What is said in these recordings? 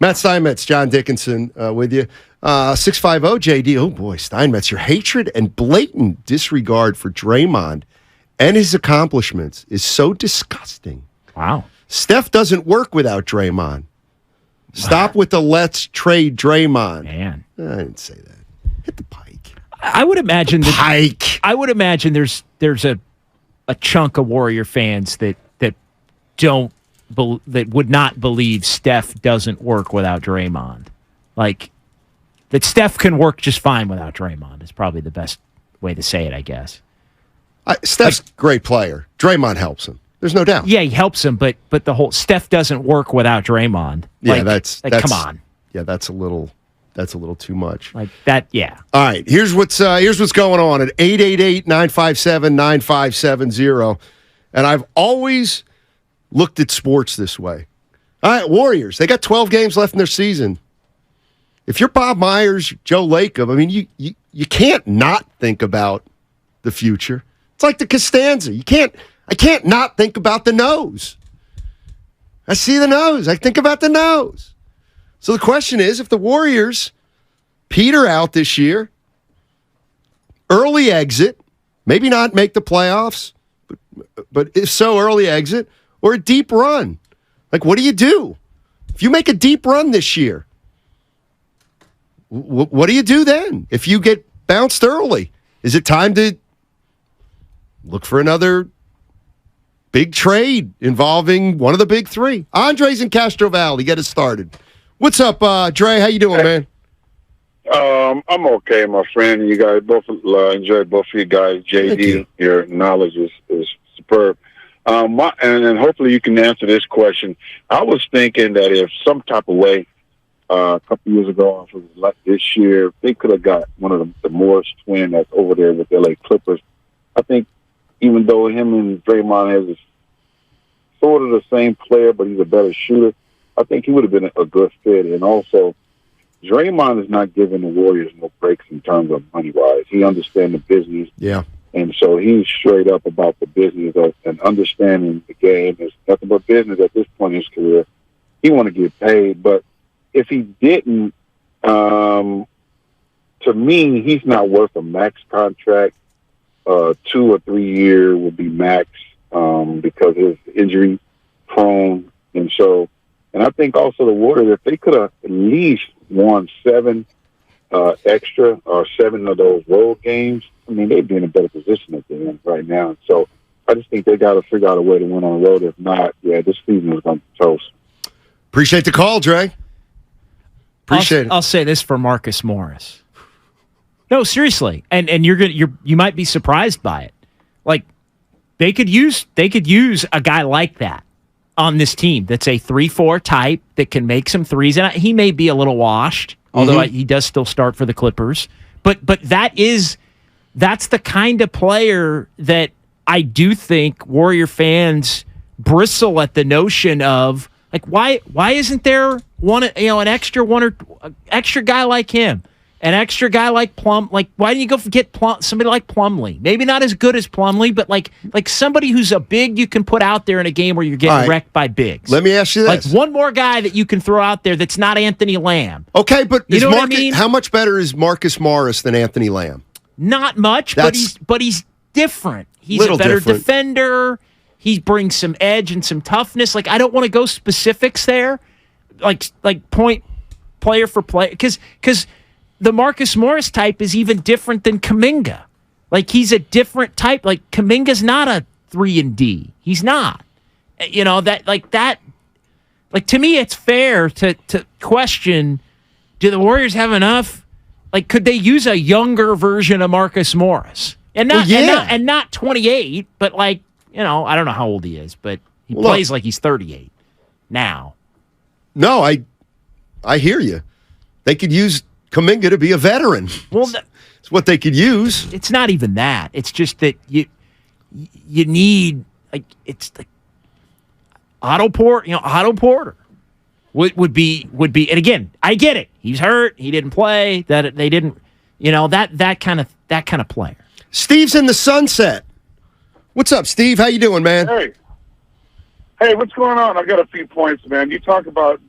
Matt Steinmetz, John Dickinson with you. 650 JD. Oh, boy, Steinmetz, your hatred and blatant disregard for Draymond and his accomplishments is so disgusting. Wow. Steph doesn't work without Draymond. Stop with the let's trade Draymond. Man. I didn't say that. Hit the pike. I would imagine pike. I would imagine there's a chunk of Warrior fans that would not believe Steph doesn't work without Draymond. Like, that Steph can work just fine without Draymond is probably the best way to say it, I guess. Steph's a great player. Draymond helps him. There's no doubt. Yeah, he helps him, but the whole Steph doesn't work without Draymond. Yeah, that's come on. Yeah, that's a little too much. Like that, yeah. All right, here's what's going on at 888-957-9570. And I've always looked at sports this way. All right, Warriors, they got 12 games left in their season. If you're Bob Myers, Joe Lacob, I mean, you can't not think about the future. It's like the Costanza. I can't not think about the nose. I see the nose. I think about the nose. So the question is, if the Warriors peter out this year, early exit, maybe not make the playoffs, but if so, early exit, or a deep run. Like, what do you do? If you make a deep run this year, what do you do then? If you get bounced early, is it time to look for another big trade involving one of the big three? Andre's in Castro Valley. Get us started. What's up, Dre? How you doing, man? I'm okay, my friend. You guys both enjoy both of you guys. JD, your knowledge is superb. And hopefully you can answer this question. I was thinking that if some type of way, a couple years ago, like this year, they could have got one of the Morris twin that's over there with the LA Clippers. I think even though him and Draymond has sort of the same player, but he's a better shooter, I think he would have been a good fit. And also, Draymond is not giving the Warriors no breaks in terms of money-wise. He understands the business. Yeah. And so he's straight up about the business and understanding the game. It's nothing but business at this point in his career. He want to get paid. But if he didn't, to me, he's not worth a max contract. 2 or 3 year would be max because he's injury prone. And so, and I think also the Warriors, if they could have at least won 7 extra or 7 of those road games, I mean, they'd be in a better position at the end right now. So I just think they got to figure out a way to win on the road. If not, yeah, this season is going to be toast. Appreciate the call, Dre. Appreciate it. I'll say this for Marcus Morris. No, seriously, and you might be surprised by it. Like they could use a guy like that on this team. That's a 3-4 type that can make some threes, and he may be a little washed, although he does still start for the Clippers. But that's the kind of player that I do think Warrior fans bristle at the notion of. Like why isn't there an extra guy like him? An extra guy like Plum, like why do you go get somebody like Plumlee? Maybe not as good as Plumlee, but like somebody who's a big you can put out there in a game where you're getting wrecked by bigs. Let me ask you this: like one more guy that you can throw out there that's not Anthony Lamb. Okay, but you know what I mean? How much better is Marcus Morris than Anthony Lamb? Not much, but he's different. He's a better defender. He brings some edge and some toughness. Like I don't want to go specifics there, like point player for player, because the Marcus Morris type is even different than Kuminga. Like he's a different type. Like Kuminga's not a 3-and-D. He's not. You know that. Like to me, it's fair to question: do the Warriors have enough? Like, could they use a younger version of Marcus Morris and not 28, but like. I don't know how old he is, but he plays like he's 38 now. No, I hear you. They could use Kuminga to be a veteran. Well, it's what they could use. It's not even that. It's just that you need it's like Otto Porter would be. And again, I get it. He's hurt. He didn't play. That they didn't. That kind of player. Steve's in the Sunset. What's up, Steve? How you doing, man? Hey, what's going on? I got a few points, man. You talk about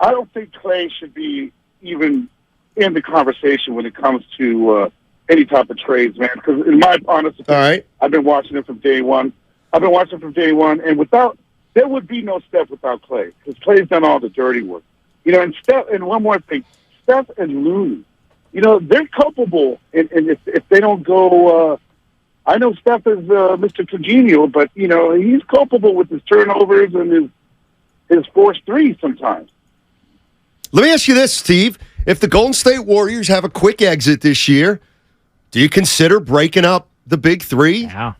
I don't think Clay should be even in the conversation when it comes to any type of trades, man. Because in my honest opinion, All right. I've been watching it from day one. And there would be no Steph without Clay, because Clay's done all the dirty work. And Steph, and one more thing, Steph and Looney, they're culpable. And if they don't go, I know Steph is Mr. Congenial, but he's culpable with his turnovers and his forced threes sometimes. Let me ask you this, Steve. If the Golden State Warriors have a quick exit this year, do you consider breaking up the big three? Yeah.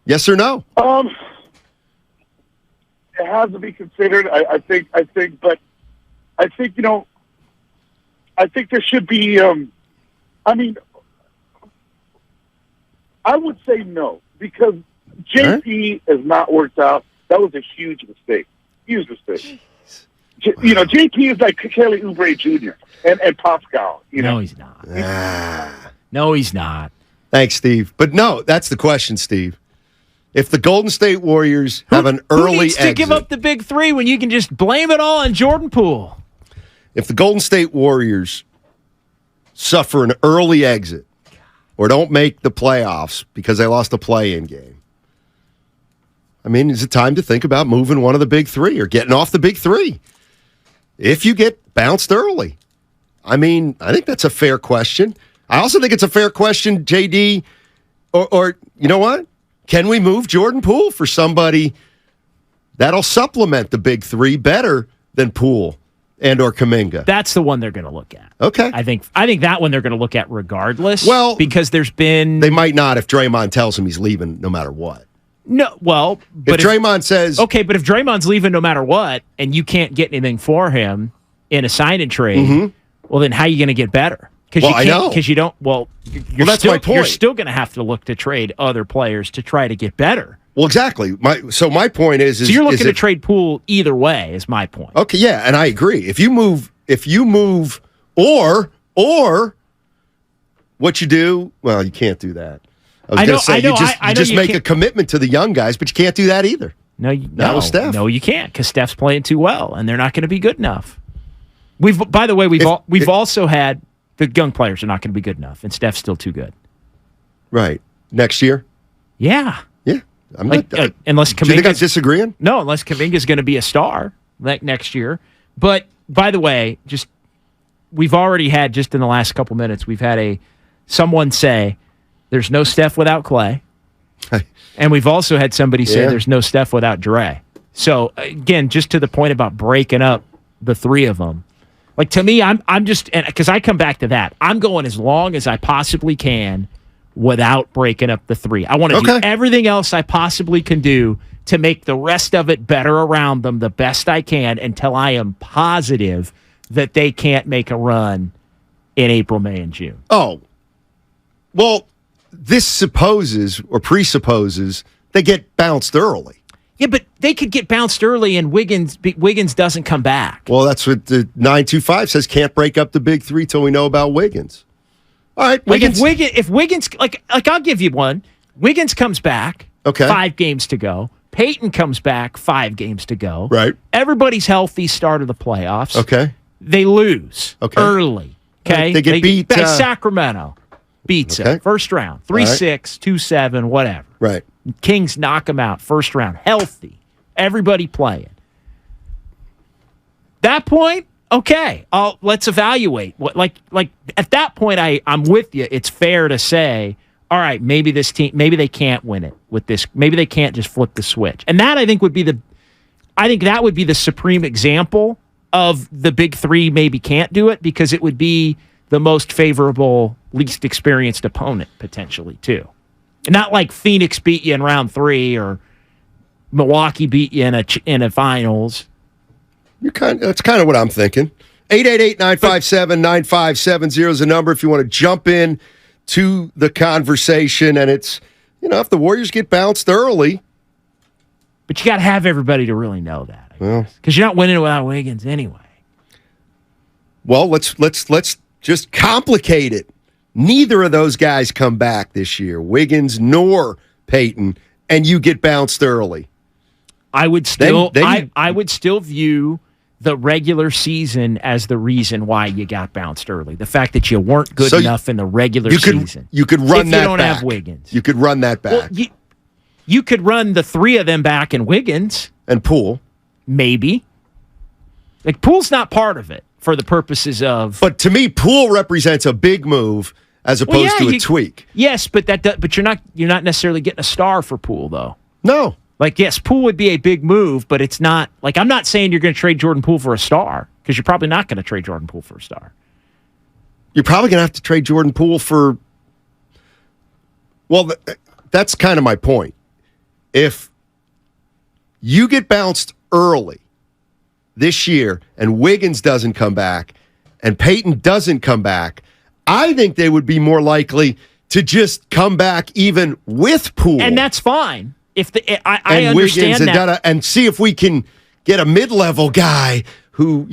Yes or no? It has to be considered. I think, but I think, I think there should be, I would say no, because JP has not worked out. That was a huge mistake. Huge mistake. JP is like Kelly Oubre Jr. and Pascal. No, he's not. No, he's not. Thanks, Steve. But no, that's the question, Steve. If the Golden State Warriors have an early who needs to exit, give up the big three when you can just blame it all on Jordan Poole? if the Golden State Warriors suffer an early exit or don't make the playoffs because they lost a play-in game, I mean, is it time to think about moving one of the big three or getting off the big three if you get bounced early? I mean, I think that's a fair question. I also think it's a fair question, JD, or you know what? Can we move Jordan Poole for somebody that'll supplement the big three better than Poole and or Kuminga? That's the one they're going to look at. Okay. I think that one they're going to look at regardless. Well, because there's been They might not if Draymond tells him he's leaving no matter what. no. Well, but If Draymond says, okay, but if Draymond's leaving no matter what, and you can't get anything for him in a sign and trade, well, then how are you going to get better? Well, I know. Because you don't. Well, that's my point. You're still going to have to look to trade other players to try to get better. well, exactly. My point is So you're looking to if- trade Poole either way. Is my point. Okay, yeah, and I agree. If you move, or what you do, well, you can't do that. I was going to say you just make a commitment to the young guys, but you can't do that either. Not with Steph. No, you can't because Steph's playing too well, and they're not going to be good enough. By the way, we've also had the young players are not going to be good enough, and Steph's still too good. Right. Next year? Yeah. Yeah. I'm Unless do you think I'm Kuminga's disagreeing? No, unless Kuminga's going to be a star next year. But by the way, we've already had just in the last couple minutes, we've had someone say there's no Steph without Clay, and we've also had somebody say there's no Steph without Dre. So again, just to the point about breaking up the three of them. Like, to me, I'm just, because I come back to that, I'm going as long as I possibly can without breaking up the three. I want to do everything else I possibly can do to make the rest of it better around them the best I can until I am positive that they can't make a run in April, May, and June. Oh, well, this supposes or presupposes they get bounced early. Yeah, but they could get bounced early and Wiggins doesn't come back. Well, that's what the 925 says. Can't break up the big three till we know about Wiggins. All right, Wiggins. If Wiggins, like I'll give you one. Wiggins comes back. Okay. 5 games to go. Peyton comes back. 5 games to go. Right. Everybody's healthy. Start of the playoffs. Okay. They lose early. Okay. Right, they get beat. Sacramento beats them first round. 3-6, 2-7, whatever. Right. Kings knock them out first round. Healthy. Everybody playing. That point, okay. Let's evaluate. Like at that point, I'm with you. It's fair to say, all right, maybe this team, maybe they can't win it with this. Maybe they can't just flip the switch. And that I think would be the supreme example of the big three maybe can't do it, because it would be the most favorable, least experienced opponent potentially too. Not like Phoenix beat you in round 3 or Milwaukee beat you in a finals. That's kind of what I'm thinking. 888-957-9570 is the number if you want to jump in to the conversation. And it's, if the Warriors get bounced early. But you got to have everybody to really know that, because you're not winning without Wiggins anyway. Well, let's just complicate it. Neither of those guys come back this year, Wiggins nor Peyton, and you get bounced early. I would still I would still view the regular season as the reason why you got bounced early. The fact that you weren't good enough in the regular season. You could run that back. If you don't have Wiggins. You could run that back. Well, you could run the three of them back in Wiggins. And Poole. Maybe. Like, Poole's not part of it for the purposes of... But to me, Poole represents a big move as opposed to a tweak. Yes, but you're not necessarily getting a star for Poole, though. No. Like, yes, Poole would be a big move, but it's not... Like, I'm not saying you're going to trade Jordan Poole for a star, because you're probably not going to trade Jordan Poole for a star. You're probably going to have to trade Jordan Poole for... Well, that's kind of my point. If you get bounced early this year and Wiggins doesn't come back and Peyton doesn't come back, I think they would be more likely to just come back even with Poole. And that's fine. I understand that. And see if we can get a mid-level guy who,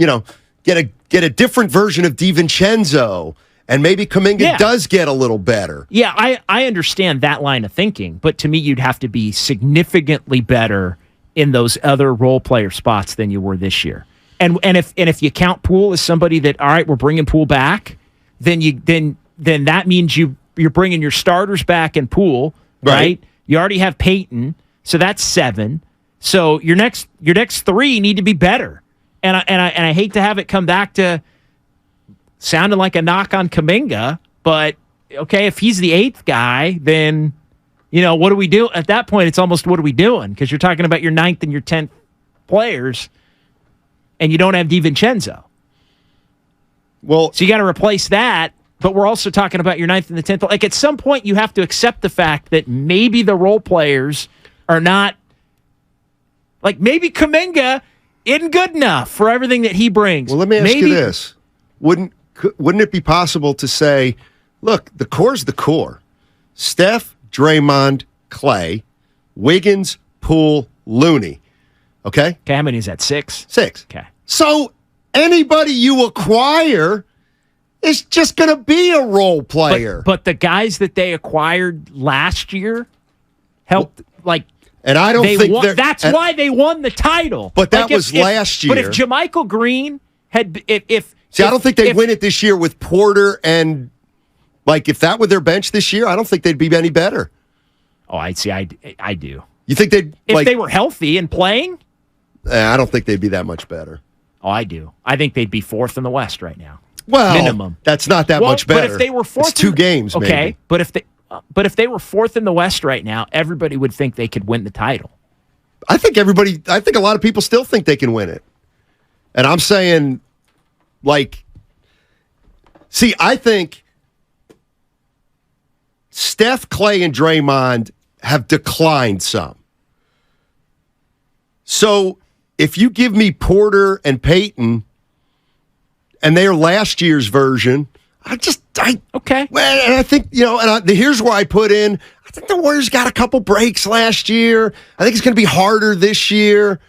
get a different version of DiVincenzo, and maybe Kuminga does get a little better. Yeah, I understand that line of thinking, but to me, you'd have to be significantly better in those other role player spots than you were this year. And if you count Poole as somebody that, all right, we're bringing Poole back, then that means you're bringing your starters back in Poole, right? You already have Peyton, so that's 7. So your next 3 need to be better. And I hate to have it come back to sounding like a knock on Kuminga, but okay, if he's the 8th guy, then what do we do? At that point, it's almost what are we doing? Because you're talking about your 9th and your 10th players, and you don't have DiVincenzo. Well, so you got to replace that. But we're also talking about your 9th and the 10th. Like, at some point, you have to accept the fact that maybe the role players are not... Like, maybe Kuminga isn't good enough for everything that he brings. Well, let me ask you this. Wouldn't it be possible to say, look, the core's the core. Steph, Draymond, Clay, Wiggins, Poole, Looney. Okay? Okay, how many is that? 6? 6. Okay. So anybody you acquire... is just going to be a role player. But the guys that they acquired last year helped, and I don't think that's why they won the title. But that was last year. But if JaMychal Green had, I don't think they'd win it this year with Porter and, if that were their bench this year, I don't think they'd be any better. Oh, I see. I do. You think they'd, if they were healthy and playing? I don't think they'd be that much better. Oh, I do. I think they'd be 4th in the West right now. Well, minimum. That's not that much better. But if they were 4th, it's 2 games. Okay, maybe. But if they were 4th in the West right now, everybody would think they could win the title. I think a lot of people still think they can win it, and I'm saying, I think Steph, Clay, and Draymond have declined some. So if you give me Porter and Peyton, and they're last year's version, okay. Well, and I think, here's where I put in, I think the Warriors got a couple breaks last year. I think it's going to be harder this year.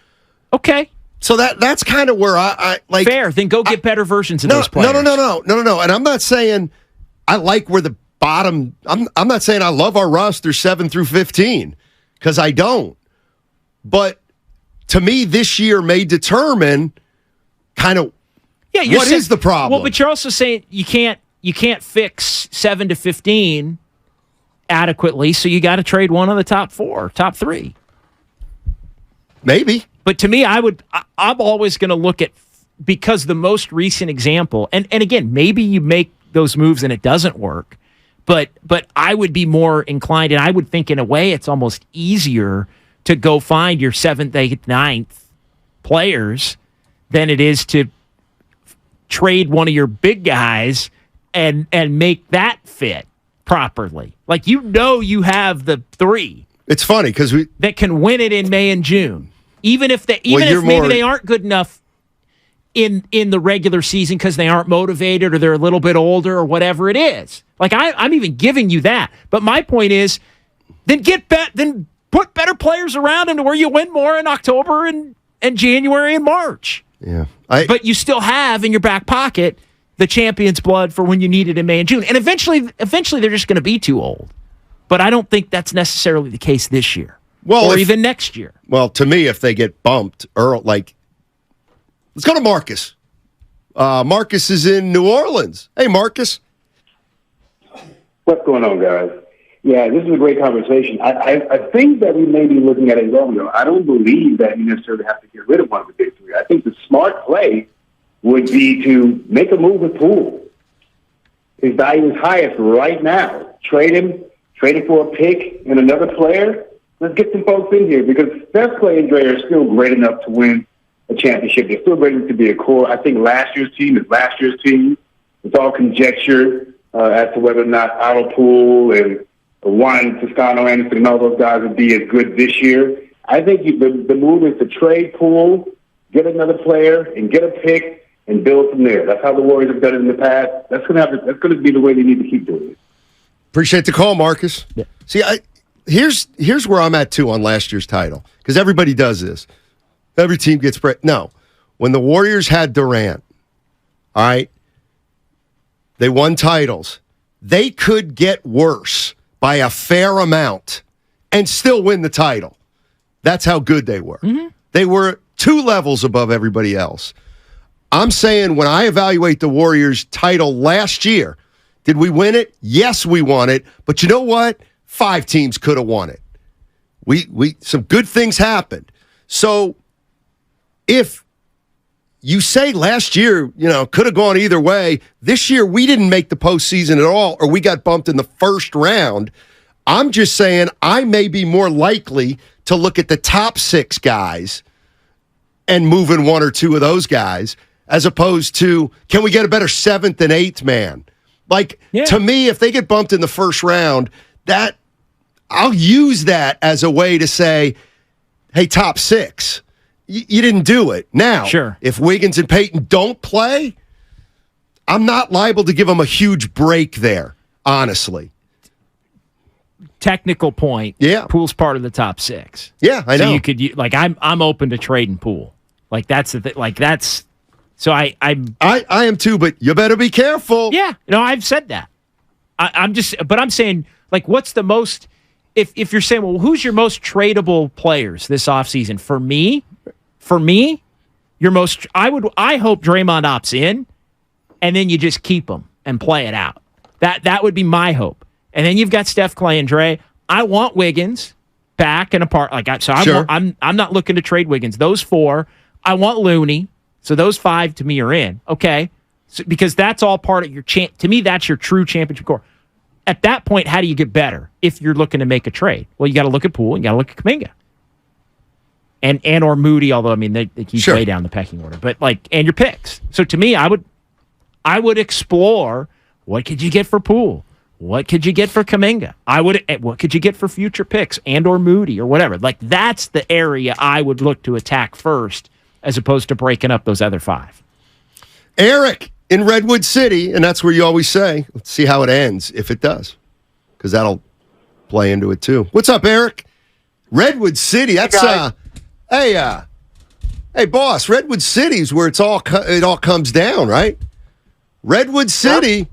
Okay. So that's kind of where I like. Fair. Then go get better versions of those players. No. And I'm not saying I like where the bottom. I'm not saying I love our roster 7 through 15 because I don't. But to me, this year may determine kind of what is the problem. Well, but you're also saying you can't fix 7 to 15 adequately, so you got to trade one of the top 3. Maybe. But to me, I'm always going to look at, because the most recent example, and again, maybe you make those moves and it doesn't work, but I would be more inclined, and I would think in a way it's almost easier to go find your 7th, 8th, 9th players than it is to trade one of your big guys and make that fit properly. You have the 3. It's funny because that can win it in May and June. Even if maybe they aren't good enough in the regular season because they aren't motivated or they're a little bit older or whatever it is. I'm even giving you that. But my point is, then then put better players around into where you win more in October and January and March. Yeah. But you still have in your back pocket the champion's blood for when you need it in May and June. And eventually they're just going to be too old. But I don't think that's necessarily the case this year. Or even next year. Well, to me, if they get bumped, Let's go to Marcus. Marcus is in New Orleans. Hey, Marcus. What's going on, guys? Yeah, this is a great conversation. I think that we may be looking at it wrong, though. I don't believe that you necessarily have to get rid of one of the big three. I think the smart play would be to make a move with Poole. His value is highest right now. Trade him for a pick and another player. Let's get some folks in here because Steph, Clay, and Dre are still great enough to win a championship. They're still great enough to be a core. I think last year's team is last year's team. It's all conjecture as to whether or not Otto Poole and Juan Toscano Anderson and all those guys would be as good this year. I think the move is to trade Poole, get another player, and get a pick and build from there. That's how the Warriors have done it in the past. That's going to be the way they need to keep doing it. Appreciate the call, Marcus. Yeah. See, here's where I'm at, too, on last year's title, because everybody does this. Every team gets – no. When the Warriors had Durant, all right, they won titles. They could get worse by a fair amount and still win the title. That's how good they were. Mm-hmm. They were 2 levels above everybody else. I'm saying when I evaluate the Warriors' title last year, did we win it? Yes, we won it. But you know what? 5 teams could have won it. We some good things happened. So if you say last year, could have gone either way, this year we didn't make the postseason at all, or we got bumped in the first round. I'm just saying I may be more likely to look at the top 6 guys and moving 1 or 2 of those guys, as opposed to, can we get a better 7th and 8th man? To me, if they get bumped in the first round, that I'll use that as a way to say, hey, top 6, you didn't do it. Now, sure. If Wiggins and Payton don't play, I'm not liable to give them a huge break there, honestly. Technical point. Yeah. Poole's part of the top 6. Yeah, I know. So you could, I'm open to trading Poole. That's the thing. That's. So I am too, but you better be careful. Yeah, I've said that. I'm saying, what's the most, if you're saying, well, who's your most tradable players this offseason? For me, your most, I hope Draymond opts in, and then you just keep him and play it out. That would be my hope. And then you've got Steph, Clay, and Dre. I want Wiggins back and apart. Sure. I'm not looking to trade Wiggins. Those 4, I want Looney. So those 5 to me are in. Okay. So, because that's all part of your to me, that's your true championship core. At that point, how do you get better if you're looking to make a trade? Well, you got to look at Poole and you got to look at Kuminga. And or Moody, although they keep sure. way down the pecking order. But and your picks. So to me, I would explore what could you get for Poole? What could you get for Kuminga? What could you get for future picks and or Moody or whatever? That's the area I would look to attack first, as opposed to breaking up those other 5. Eric in Redwood City, and that's where you always say, let's see how it ends, if it does, because that'll play into it too. What's up, Eric? Redwood City, that's, hey, boss, Redwood City is where it all comes down, right? Redwood City,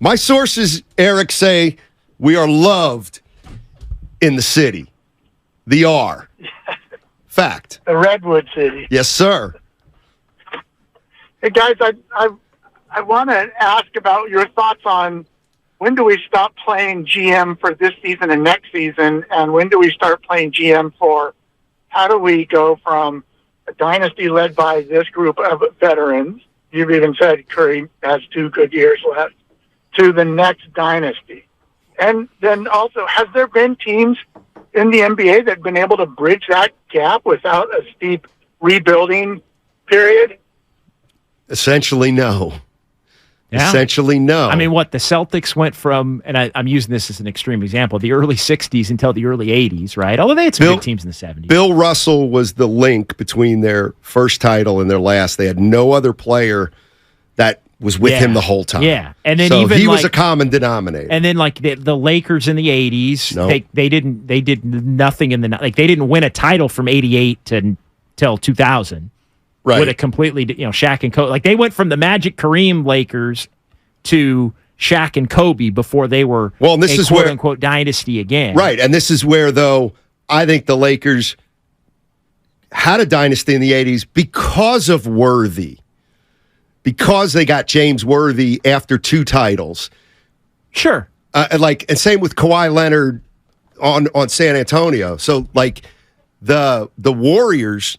my sources, Eric, say we are loved in the city. The R. Fact. The Redwood City. Yes, sir. Hey, guys, I want to ask about your thoughts on when do we stop playing GM for this season and next season, and when do we start playing GM for how do we go from a dynasty led by this group of veterans, you've even said Curry has 2 good years left, to the next dynasty? And then also, has there been teams in the NBA that have been able to bridge that gap without a steep rebuilding period? Essentially, no. Yeah. Essentially, no. I mean, the Celtics went from, and I'm using this as an extreme example, the early 60s until the early 80s, right? Although they had some good teams in the 70s. Bill Russell was the link between their first title and their last. They had no other player that was with him the whole time. Yeah. And then so he was a common denominator. And then the Lakers in the 80s, nope. they did nothing in the, they didn't win a title from 88 till 2000. Right. With a completely, Shaq and Kobe. They went from the Magic Kareem Lakers to Shaq and Kobe before they were a quote-unquote dynasty again. Right, and this is where, though, I think the Lakers had a dynasty in the 80s because of Worthy, because they got James Worthy after 2 titles. Sure. And same with Kawhi Leonard on San Antonio. So, like, the Warriors,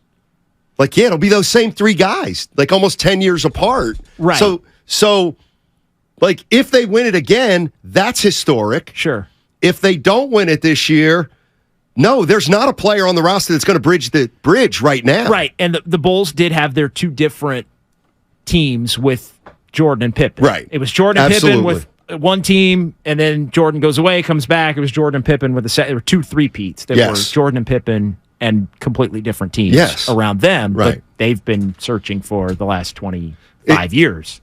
like, yeah, it'll be those same 3 guys, like almost 10 years apart. Right. So, like, if they win it again, that's historic. Sure. If they don't win it this year, no, there's not a player on the roster that's going to bridge the bridge right now. Right, and the Bulls did have their 2 different teams with Jordan and Pippen. Right. It was Jordan and Pippen with one team, and then Jordan goes away, comes back. It was Jordan and Pippen with there were 2 three-peats. There were Jordan and Pippen and completely different teams around them. Right. But they've been searching for the last 25 years.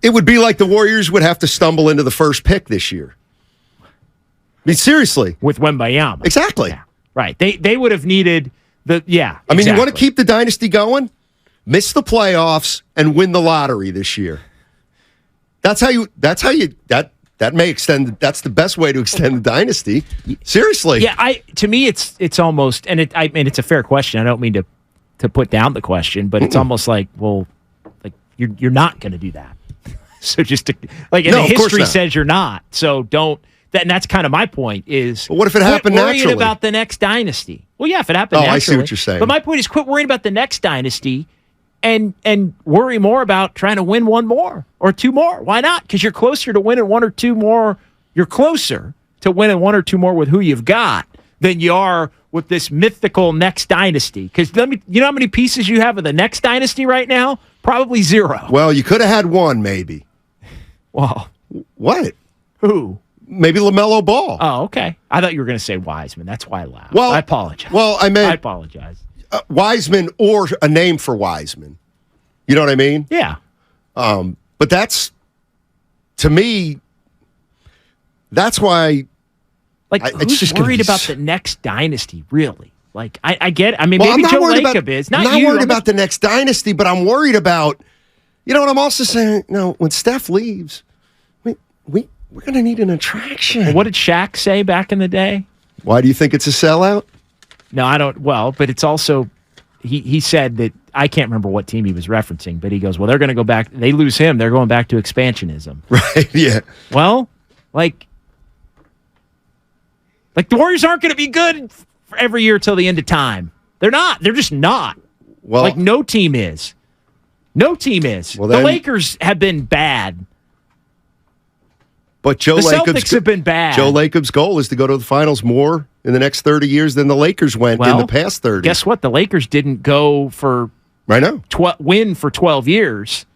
It would be like the Warriors would have to stumble into the first pick this year. I mean, seriously. With Wembanyama. Exactly. Yeah. Right. They would have needed I mean, you want to keep the dynasty going? Miss the playoffs and win the lottery this year. That's how that may extend. That's the best way to extend the dynasty. Seriously. Yeah, to me it's almost, and I mean it's a fair question. I don't mean to put down the question, but it's almost like, well, like you're not going to do that. So just to, like, and the history says you're not. So don't. And that's kind of my point is. But what if it happened naturally? Quit worrying about the next dynasty. Well, yeah, if it happened naturally. I see what you're saying. But my point is quit worrying about the next dynasty and worry more about trying to win 1 more or 2 more. Why not? Because you're closer to winning 1 or 2 more. You're closer to winning 1 or 2 more with who you've got than you are with this mythical next dynasty. Because you know how many pieces you have of the next dynasty right now? Probably 0. Well, you could have had 1, maybe. Well, what? Who? Maybe LaMelo Ball. Oh, okay. I thought you were going to say Wiseman. That's why I laughed. Well, I apologize. Well, I apologize. Wiseman or a name for Wiseman. You know what I mean? Yeah. But that's, to me, that's why. Like, who's just worried about the next dynasty, really? Like, I get it. I mean, well, maybe Joe Lacob is. I'm not worried about the next dynasty, but I'm worried about, you know what I'm also saying? When Steph leaves, we're going to need an attraction. Well, what did Shaq say back in the day? Why do you think it's a sellout? No, I don't. Well, but it's also, he said that, I can't remember what team he was referencing, but he goes, well, they're going to go back. They lose him. They're going back to expansionism. Right, yeah. Well, like the Warriors aren't going to be good for every year till the end of time. They're not. They're just not. Well, like no team is. No team is. Well, the Lakers have been bad. But the Celtics have been bad. Joe Lacob's goal is to go to the finals more in the next 30 years than the Lakers went in the past 30. Guess what? The Lakers didn't go for I know. Win for 12 years.